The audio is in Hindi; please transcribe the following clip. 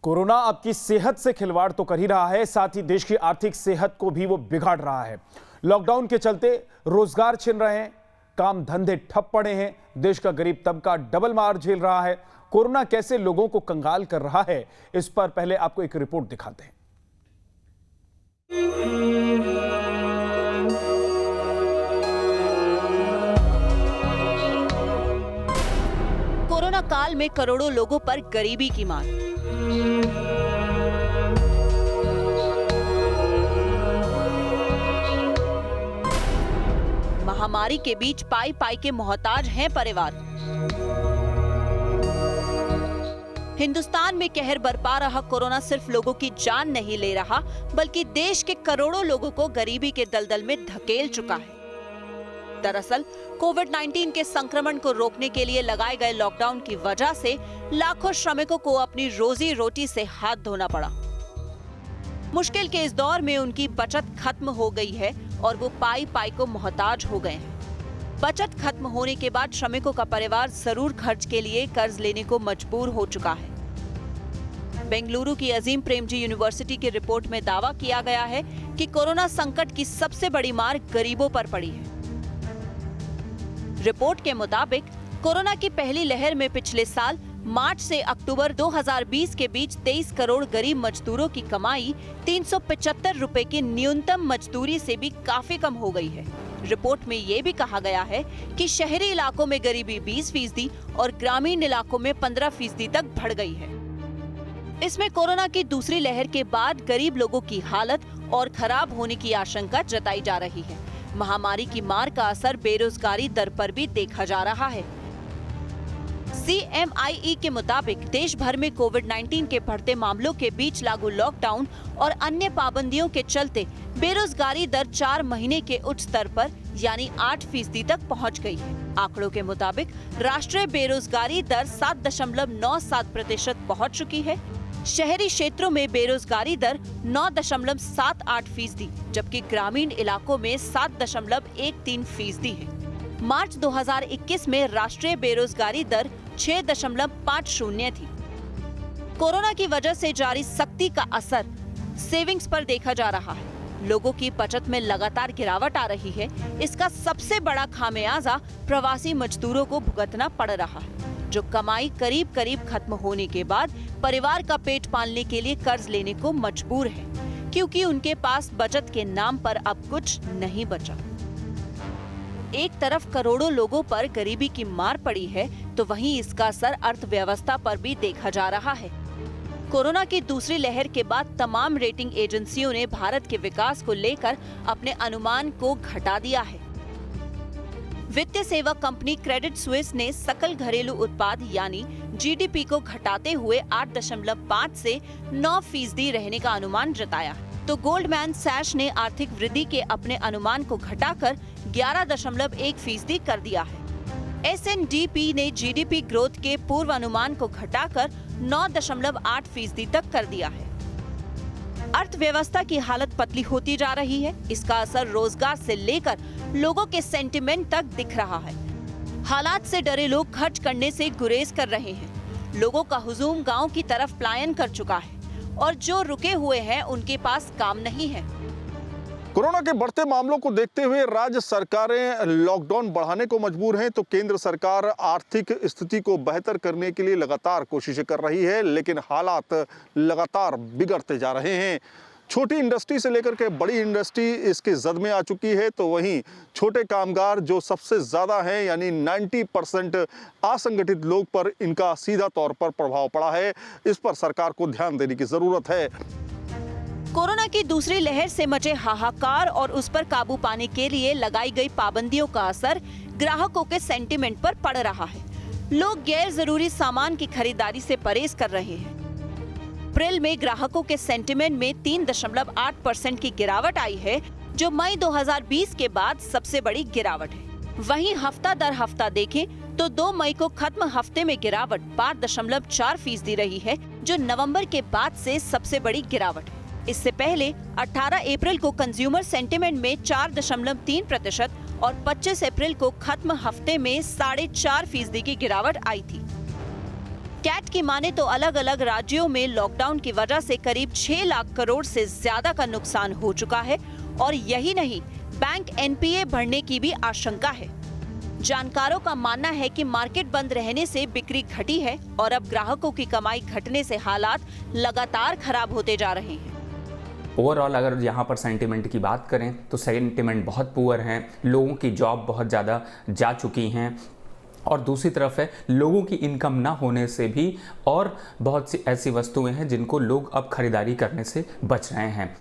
कोरोना आपकी सेहत से खिलवाड़ तो कर ही रहा है, साथ ही देश की आर्थिक सेहत को भी वो बिगाड़ रहा है। लॉकडाउन के चलते रोजगार छिन रहे हैं, काम धंधे ठप पड़े हैं, देश का गरीब तबका डबल मार झेल रहा है। कोरोना कैसे लोगों को कंगाल कर रहा है, इस पर पहले आपको एक रिपोर्ट दिखाते हैं। कोरोना काल में करोड़ों लोगों पर गरीबी की मार। महामारी के बीच पाई पाई के मोहताज हैं परिवार। हिंदुस्तान में कहर बरपा रहा कोरोना सिर्फ लोगों की जान नहीं ले रहा, बल्कि देश के करोड़ों लोगों को गरीबी के दलदल में धकेल चुका है। दरअसल कोविड-19 के संक्रमण को रोकने के लिए लगाए गए लॉकडाउन की वजह से लाखों श्रमिकों को अपनी रोजी रोटी से हाथ धोना पड़ा। मुश्किल के इस दौर में उनकी बचत खत्म हो गई है और वो पाई पाई को मोहताज हो गए हैं। बचत खत्म होने के बाद श्रमिकों का परिवार जरूर खर्च के लिए कर्ज लेने को मजबूर हो चुका है। बेंगलुरु की अजीम प्रेमजी यूनिवर्सिटी की रिपोर्ट में दावा किया गया है कि कोरोना संकट की सबसे बड़ी मार गरीबों पर पड़ी है। रिपोर्ट के मुताबिक कोरोना की पहली लहर में पिछले साल मार्च से अक्टूबर 2020 के बीच 23 करोड़ गरीब मजदूरों की कमाई 375 रुपए की न्यूनतम मजदूरी से भी काफी कम हो गई है। रिपोर्ट में ये भी कहा गया है कि शहरी इलाकों में गरीबी 20% और ग्रामीण इलाकों में 15% तक बढ़ गई है। इसमें कोरोना की दूसरी लहर के बाद गरीब लोगों की हालत और खराब होने की आशंका जताई जा रही है। महामारी की मार का असर बेरोजगारी दर पर भी देखा जा रहा है। CMIE के मुताबिक देश भर में कोविड-19 के बढ़ते मामलों के बीच लागू लॉकडाउन और अन्य पाबंदियों के चलते बेरोजगारी दर 4 महीने के उच्च स्तर पर यानी 8% तक पहुंच गई है। आंकड़ों के मुताबिक राष्ट्रीय बेरोजगारी दर 7.97% पहुंच चुकी है। शहरी क्षेत्रों में बेरोजगारी दर 9.78%, जबकि ग्रामीण इलाकों में 7.13% है। मार्च 2021 में राष्ट्रीय बेरोजगारी दर 6.50 थी। कोरोना की वजह से जारी सख्ती का असर सेविंग्स पर देखा जा रहा है। लोगों की बचत में लगातार गिरावट आ रही है। इसका सबसे बड़ा खामियाजा प्रवासी मजदूरों को भुगतना पड़ रहा है, जो कमाई करीब करीब खत्म होने के बाद परिवार का पेट पालने के लिए कर्ज लेने को मजबूर है, क्योंकि उनके पास बचत के नाम पर अब कुछ नहीं बचा। एक तरफ करोड़ों लोगों पर गरीबी की मार पड़ी है, तो वहीं इसका असर अर्थव्यवस्था पर भी देखा जा रहा है। कोरोना की दूसरी लहर के बाद तमाम रेटिंग एजेंसियों ने भारत के विकास को लेकर अपने अनुमान को घटा दिया है। वित्तीय सेवा कंपनी क्रेडिट स्विस ने सकल घरेलू उत्पाद यानी GDP को घटाते हुए 8.5 से 9% रहने का अनुमान जताया, तो गोल्डमैन सैश ने आर्थिक वृद्धि के अपने अनुमान को घटाकर 11.1% कर दिया है। S&P ने GDP ग्रोथ के पूर्व अनुमान को घटाकर 9.8% तक कर दिया है। अर्थव्यवस्था की हालत पतली होती जा रही है। इसका असर रोजगार से लेकर लोगों के सेंटिमेंट तक दिख रहा है। हालात से डरे लोग खर्च करने से गुरेज कर रहे हैं। लोगों का हुजूम गांव की तरफ पलायन कर चुका है और जो रुके हुए हैं उनके पास काम नहीं है। कोरोना के बढ़ते मामलों को देखते हुए राज्य सरकारें लॉकडाउन बढ़ाने को मजबूर हैं, तो केंद्र सरकार आर्थिक स्थिति को बेहतर करने के लिए लगातार कोशिशें कर रही है, लेकिन हालात लगातार बिगड़ते जा रहे हैं। छोटी इंडस्ट्री से लेकर के बड़ी इंडस्ट्री इसके जद में आ चुकी है, तो वहीं छोटे कामगार जो सबसे ज़्यादा हैं यानी 90% असंगठित लोग पर इनका सीधा तौर पर प्रभाव पड़ा है। इस पर सरकार को ध्यान देने की ज़रूरत है। कोरोना की दूसरी लहर से मचे हाहाकार और उस पर काबू पाने के लिए लगाई गई पाबंदियों का असर ग्राहकों के सेंटिमेंट पर पड़ रहा है। लोग गैर जरूरी सामान की खरीदारी से परहेज कर रहे हैं। अप्रैल में ग्राहकों के सेंटिमेंट में 3.8% की गिरावट आई है, जो मई 2020 के बाद सबसे बड़ी गिरावट है। वहीं हफ्ता दर हफ्ता देखें तो 2 मई को खत्म हफ्ते में गिरावट 5.4% रही है, जो नवंबर के बाद से सबसे बड़ी गिरावट है। इससे पहले 18 अप्रैल को कंज्यूमर सेंटिमेंट में 4.3% और 25 अप्रैल को खत्म हफ्ते में 4.5% की गिरावट आई थी। कैट की माने तो अलग अलग राज्यों में लॉकडाउन की वजह से करीब 6 लाख करोड़ से ज्यादा का नुकसान हो चुका है और यही नहीं, बैंक एनपीए बढ़ने की भी आशंका है। जानकारों का मानना है कि मार्केट बंद रहने से बिक्री घटी है और अब ग्राहकों की कमाई घटने से हालात लगातार खराब होते जा रहे हैं। ओवरऑल अगर यहाँ पर सेंटिमेंट की बात करें तो सेंटिमेंट बहुत पुअर हैं, लोगों की जॉब बहुत ज़्यादा जा चुकी हैं और दूसरी तरफ है लोगों की इनकम ना होने से भी और बहुत सी ऐसी वस्तुएं हैं जिनको लोग अब खरीदारी करने से बच रहे हैं।